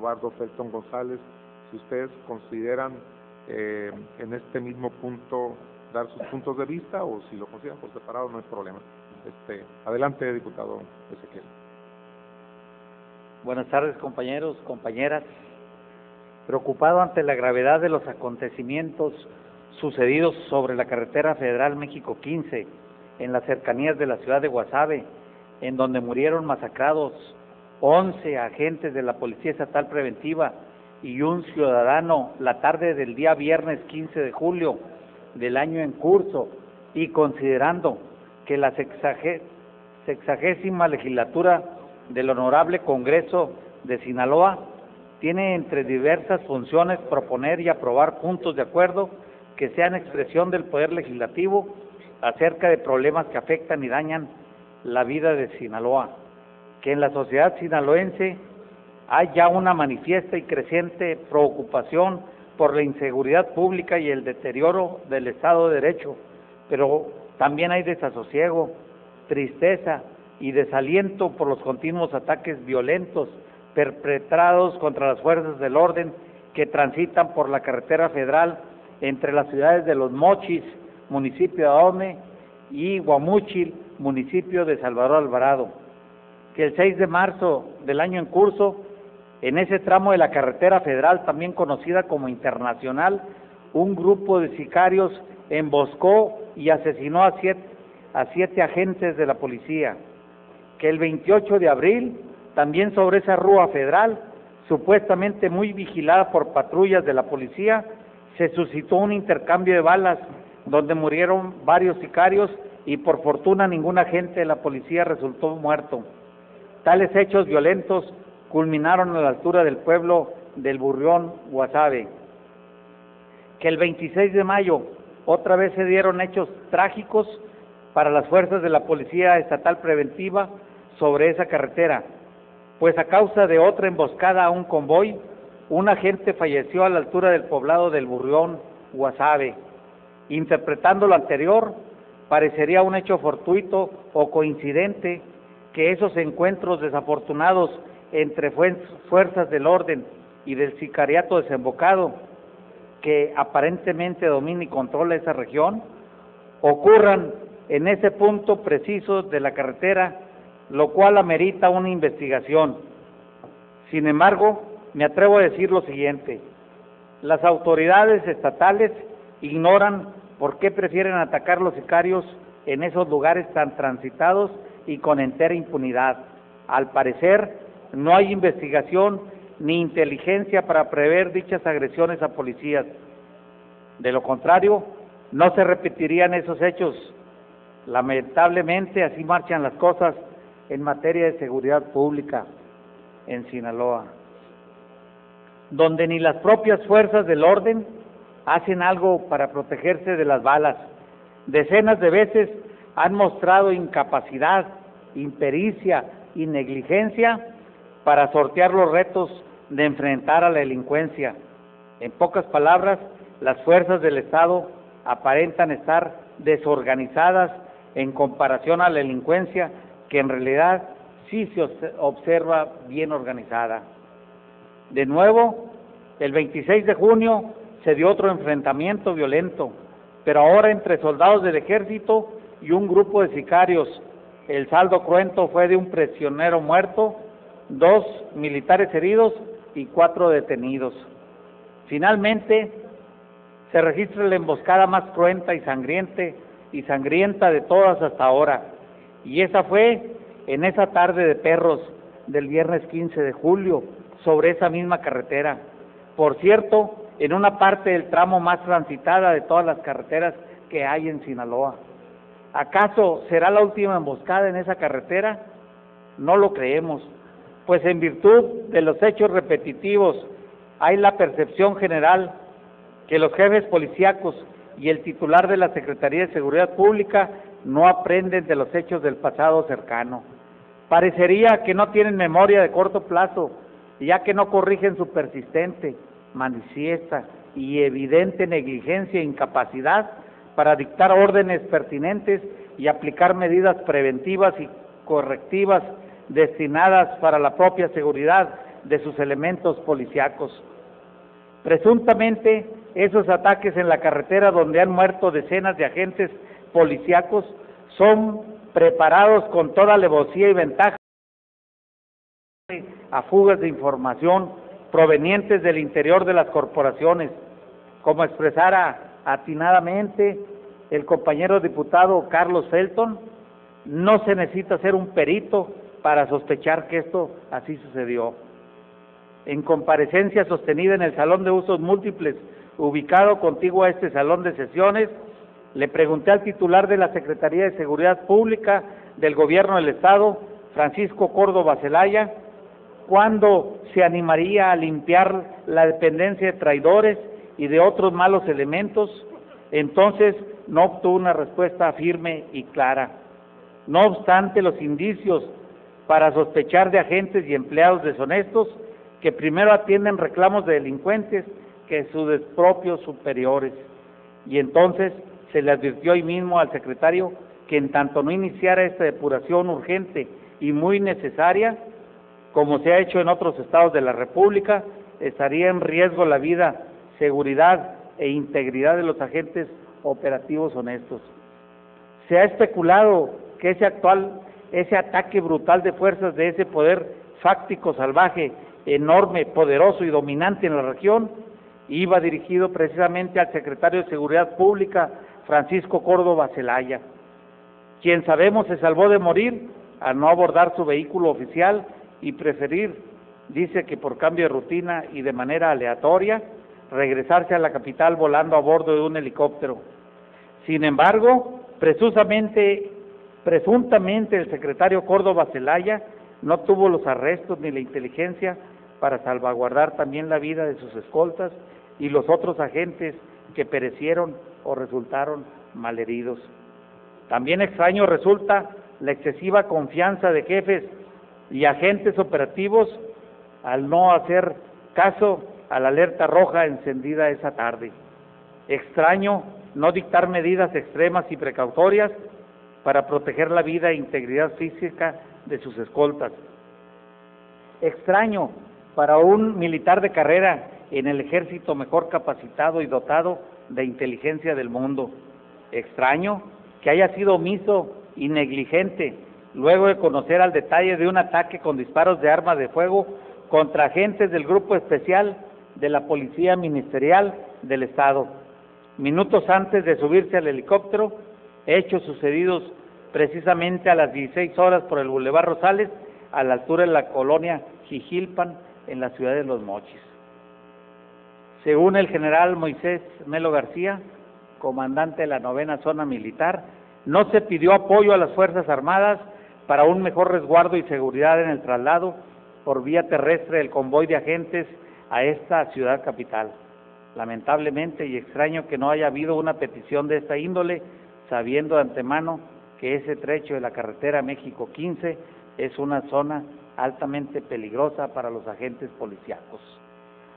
Eduardo Felton González, si ustedes consideran en este mismo punto dar sus puntos de vista, o si lo consideran por separado, no hay problema. Adelante, diputado Ezequiel. Buenas tardes, compañeros, compañeras. Preocupado ante la gravedad de los acontecimientos sucedidos sobre la carretera federal México 15, en las cercanías de la ciudad de Guasave, en donde murieron masacrados 11 agentes de la Policía Estatal Preventiva y un ciudadano la tarde del día viernes 15 de julio del año en curso, y considerando que la 60ª legislatura del Honorable Congreso de Sinaloa tiene entre diversas funciones proponer y aprobar puntos de acuerdo que sean expresión del Poder Legislativo acerca de problemas que afectan y dañan la vida de Sinaloa, que en la sociedad sinaloense hay ya una manifiesta y creciente preocupación por la inseguridad pública y el deterioro del Estado de Derecho, pero también hay desasosiego, tristeza y desaliento por los continuos ataques violentos perpetrados contra las fuerzas del orden que transitan por la carretera federal entre las ciudades de Los Mochis, municipio de Ahome, y Guamúchil, municipio de Salvador Alvarado, que el 6 de marzo del año en curso, en ese tramo de la carretera federal, también conocida como Internacional, un grupo de sicarios emboscó y asesinó a siete agentes de la policía, que el 28 de abril, también sobre esa rúa federal, supuestamente muy vigilada por patrullas de la policía, se suscitó un intercambio de balas donde murieron varios sicarios y por fortuna ningún agente de la policía resultó muerto. Tales hechos violentos culminaron a la altura del pueblo del Burrión, Guasave. Que el 26 de mayo otra vez se dieron hechos trágicos para las fuerzas de la Policía Estatal Preventiva sobre esa carretera, pues a causa de otra emboscada a un convoy, un agente falleció a la altura del poblado del Burrión, Guasave. Interpretando lo anterior, parecería un hecho fortuito o coincidente que esos encuentros desafortunados entre fuerzas del orden y del sicariato desembocado, que aparentemente domina y controla esa región, ocurran en ese punto preciso de la carretera, lo cual amerita una investigación. Sin embargo, me atrevo a decir lo siguiente: las autoridades estatales ignoran por qué prefieren atacar a los sicarios en esos lugares tan transitados y con entera impunidad. Al parecer, no hay investigación ni inteligencia para prever dichas agresiones a policías. De lo contrario, no se repetirían esos hechos. Lamentablemente, así marchan las cosas en materia de seguridad pública en Sinaloa, donde ni las propias fuerzas del orden hacen algo para protegerse de las balas. Decenas de veces han mostrado incapacidad, impericia y negligencia para sortear los retos de enfrentar a la delincuencia. En pocas palabras, las fuerzas del Estado aparentan estar desorganizadas en comparación a la delincuencia, que en realidad sí se observa bien organizada. De nuevo, el 26 de junio se dio otro enfrentamiento violento, pero ahora entre soldados del ejército y un grupo de sicarios. El saldo cruento fue de un prisionero muerto, 2 militares heridos y 4 detenidos. Finalmente, se registra la emboscada más cruenta y sangrienta de todas hasta ahora, y esa fue en esa tarde de perros del viernes 15 de julio, sobre esa misma carretera. Por cierto, en una parte del tramo más transitada de todas las carreteras que hay en Sinaloa. ¿Acaso será la última emboscada en esa carretera? No lo creemos, pues en virtud de los hechos repetitivos hay la percepción general que los jefes policíacos y el titular de la Secretaría de Seguridad Pública no aprenden de los hechos del pasado cercano. Parecería que no tienen memoria de corto plazo, ya que no corrigen su persistente, manifiesta y evidente negligencia e incapacidad para dictar órdenes pertinentes y aplicar medidas preventivas y correctivas destinadas para la propia seguridad de sus elementos policíacos. Presuntamente, esos ataques en la carretera donde han muerto decenas de agentes policíacos son preparados con toda alevosía y ventaja a fugas de información provenientes del interior de las corporaciones, como expresara atinadamente el compañero diputado Carlos Felton. No se necesita ser un perito para sospechar que esto así sucedió. En comparecencia sostenida en el Salón de Usos Múltiples, ubicado contiguo a este salón de sesiones, le pregunté al titular de la Secretaría de Seguridad Pública del Gobierno del Estado, Francisco Córdoba Zelaya, cuándo se animaría a limpiar la dependencia de traidores y de otros malos elementos. Entonces no obtuvo una respuesta firme y clara. No obstante, los indicios para sospechar de agentes y empleados deshonestos que primero atienden reclamos de delincuentes que sus propios superiores. Y entonces se le advirtió ahí mismo al secretario que en tanto no iniciara esta depuración urgente y muy necesaria, como se ha hecho en otros estados de la República, estaría en riesgo la vida, seguridad e integridad de los agentes operativos honestos. Se ha especulado que ese ataque brutal de fuerzas de ese poder fáctico, salvaje, enorme, poderoso y dominante en la región, iba dirigido precisamente al secretario de Seguridad Pública, Francisco Córdoba Zelaya, quien sabemos se salvó de morir al no abordar su vehículo oficial y preferir, dice que por cambio de rutina y de manera aleatoria, regresarse a la capital volando a bordo de un helicóptero. Sin embargo, presuntamente el secretario Córdoba Zelaya no tuvo los arrestos ni la inteligencia para salvaguardar también la vida de sus escoltas y los otros agentes que perecieron o resultaron malheridos. También extraño resulta la excesiva confianza de jefes y agentes operativos al no hacer caso a la alerta roja encendida esa tarde. Extraño no dictar medidas extremas y precautorias para proteger la vida e integridad física de sus escoltas. Extraño para un militar de carrera en el ejército mejor capacitado y dotado de inteligencia del mundo. Extraño que haya sido omiso y negligente luego de conocer al detalle de un ataque con disparos de arma de fuego contra agentes del Grupo Especial de la Policía Ministerial del Estado, minutos antes de subirse al helicóptero, hechos sucedidos precisamente a las 16 horas por el Boulevard Rosales, a la altura de la colonia Jijilpan, en la ciudad de Los Mochis. Según el general Moisés Melo García, comandante de la 9ª Zona Militar, no se pidió apoyo a las Fuerzas Armadas para un mejor resguardo y seguridad en el traslado por vía terrestre del convoy de agentes a esta ciudad capital. Lamentablemente y extraño que no haya habido una petición de esta índole, sabiendo de antemano que ese trecho de la carretera México 15 es una zona altamente peligrosa para los agentes policíacos.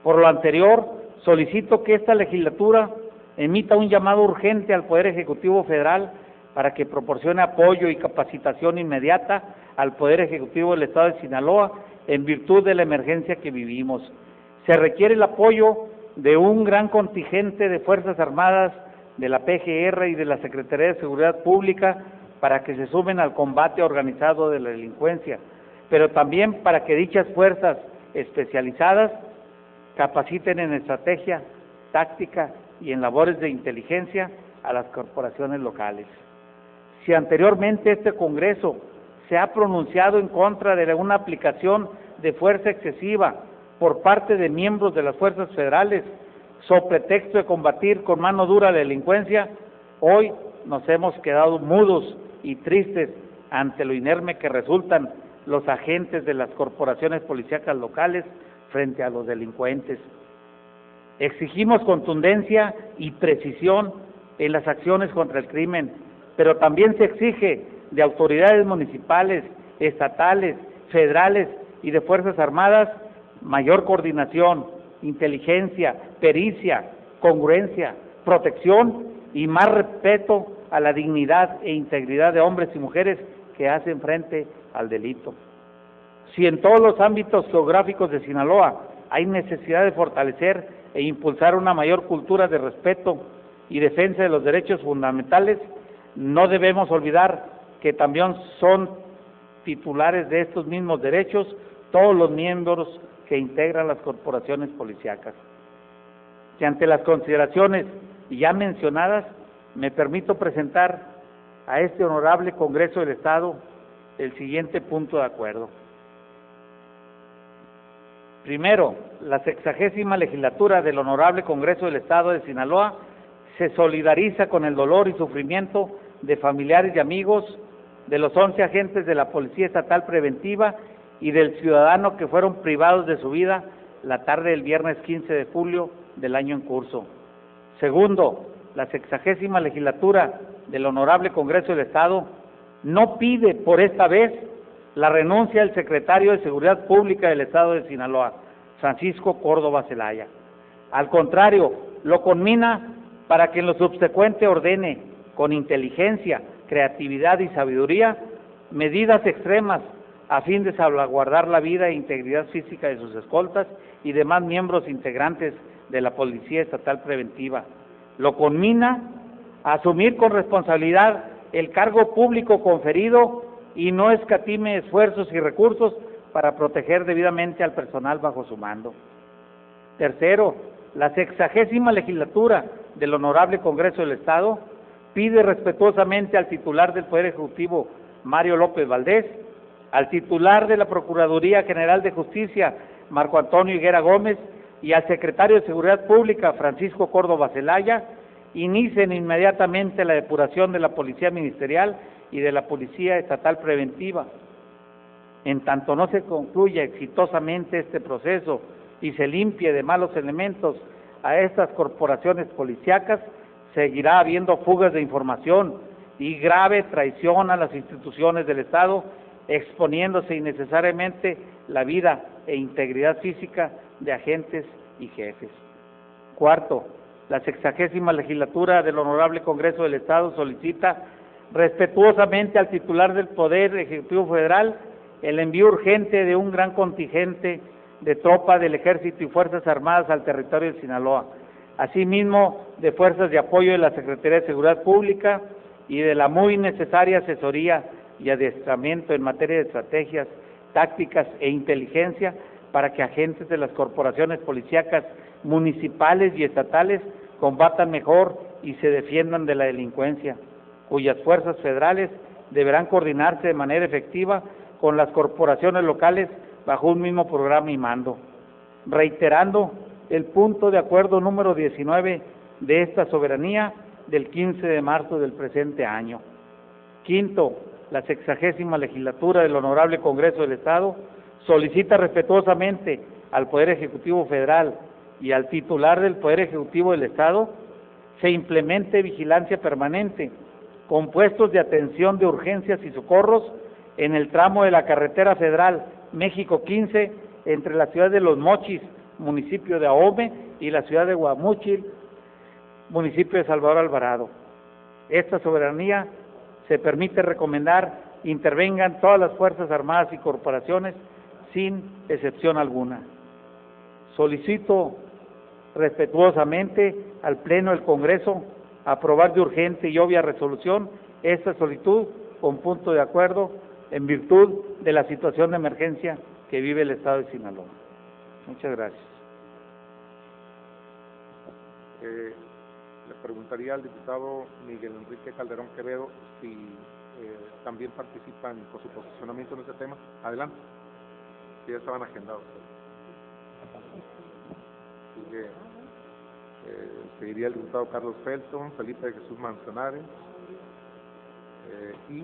Por lo anterior, solicito que esta legislatura emita un llamado urgente al Poder Ejecutivo Federal para que proporcione apoyo y capacitación inmediata al Poder Ejecutivo del Estado de Sinaloa en virtud de la emergencia que vivimos. Se requiere el apoyo de un gran contingente de Fuerzas Armadas, de la PGR y de la Secretaría de Seguridad Pública para que se sumen al combate organizado de la delincuencia, pero también para que dichas fuerzas especializadas capaciten en estrategia, táctica y en labores de inteligencia a las corporaciones locales. Si anteriormente este Congreso se ha pronunciado en contra de una aplicación de fuerza excesiva por parte de miembros de las fuerzas federales, sobre pretexto de combatir con mano dura la delincuencia, hoy nos hemos quedado mudos y tristes ante lo inerme que resultan los agentes de las corporaciones policíacas locales frente a los delincuentes. Exigimos contundencia y precisión en las acciones contra el crimen, pero también se exige de autoridades municipales, estatales, federales y de Fuerzas Armadas mayor coordinación, inteligencia, pericia, congruencia, protección y más respeto a la dignidad e integridad de hombres y mujeres que hacen frente al delito. Si en todos los ámbitos geográficos de Sinaloa hay necesidad de fortalecer e impulsar una mayor cultura de respeto y defensa de los derechos fundamentales, no debemos olvidar que también son titulares de estos mismos derechos todos los miembros que integran las corporaciones policíacas. Y ante las consideraciones ya mencionadas, me permito presentar a este honorable Congreso del Estado el siguiente punto de acuerdo. Primero, la 60ª legislatura del Honorable Congreso del Estado de Sinaloa se solidariza con el dolor y sufrimiento de familiares y amigos de los 11 agentes de la Policía Estatal Preventiva y del ciudadano que fueron privados de su vida la tarde del viernes 15 de julio del año en curso. Segundo, la 60ª legislatura del Honorable Congreso del Estado no pide por esta vez la renuncia del secretario de Seguridad Pública del Estado de Sinaloa, Francisco Córdoba Zelaya. Al contrario, lo conmina para que en lo subsecuente ordene, con inteligencia, creatividad y sabiduría, medidas extremas a fin de salvaguardar la vida e integridad física de sus escoltas y demás miembros integrantes de la Policía Estatal Preventiva. Lo conmina a asumir con responsabilidad el cargo público conferido y no escatime esfuerzos y recursos para proteger debidamente al personal bajo su mando. Tercero, la 60ª legislatura del Honorable Congreso del Estado pide respetuosamente al titular del Poder Ejecutivo, Mario López Valdés, al titular de la Procuraduría General de Justicia, Marco Antonio Higuera Gómez, y al secretario de Seguridad Pública, Francisco Córdoba Zelaya, inicien inmediatamente la depuración de la Policía Ministerial y de la Policía Estatal Preventiva. En tanto no se concluya exitosamente este proceso y se limpie de malos elementos a estas corporaciones policíacas, seguirá habiendo fugas de información y grave traición a las instituciones del Estado, exponiéndose innecesariamente la vida e integridad física de agentes y jefes. Cuarto, la 60ª legislatura del Honorable Congreso del Estado solicita respetuosamente al titular del Poder Ejecutivo Federal el envío urgente de un gran contingente de tropas del Ejército y Fuerzas Armadas al territorio de Sinaloa, asimismo de fuerzas de apoyo de la Secretaría de Seguridad Pública y de la muy necesaria asesoría y adiestramiento en materia de estrategias, tácticas e inteligencia para que agentes de las corporaciones policíacas municipales y estatales combatan mejor y se defiendan de la delincuencia, cuyas fuerzas federales deberán coordinarse de manera efectiva con las corporaciones locales bajo un mismo programa y mando, reiterando el punto de acuerdo número 19 de esta soberanía del 15 de marzo del presente año. Quinto, la 60ª legislatura del Honorable Congreso del Estado solicita respetuosamente al Poder Ejecutivo Federal y al titular del Poder Ejecutivo del Estado se implemente vigilancia permanente con puestos de atención de urgencias y socorros en el tramo de la carretera federal México 15 entre la ciudad de Los Mochis, municipio de Ahome, y la ciudad de Guamúchil, municipio de Salvador Alvarado. Esta soberanía se permite recomendar intervengan todas las Fuerzas Armadas y corporaciones sin excepción alguna. Solicito respetuosamente al Pleno del Congreso aprobar de urgente y obvia resolución esta solicitud con punto de acuerdo en virtud de la situación de emergencia que vive el Estado de Sinaloa. Muchas gracias. Le preguntaría al diputado Miguel Enrique Calderón Quevedo si también participan con su posicionamiento en este tema. Adelante. Si ya estaban agendados. Sigue, seguiría el diputado Carlos Felton, Felipe de Jesús Manzanares y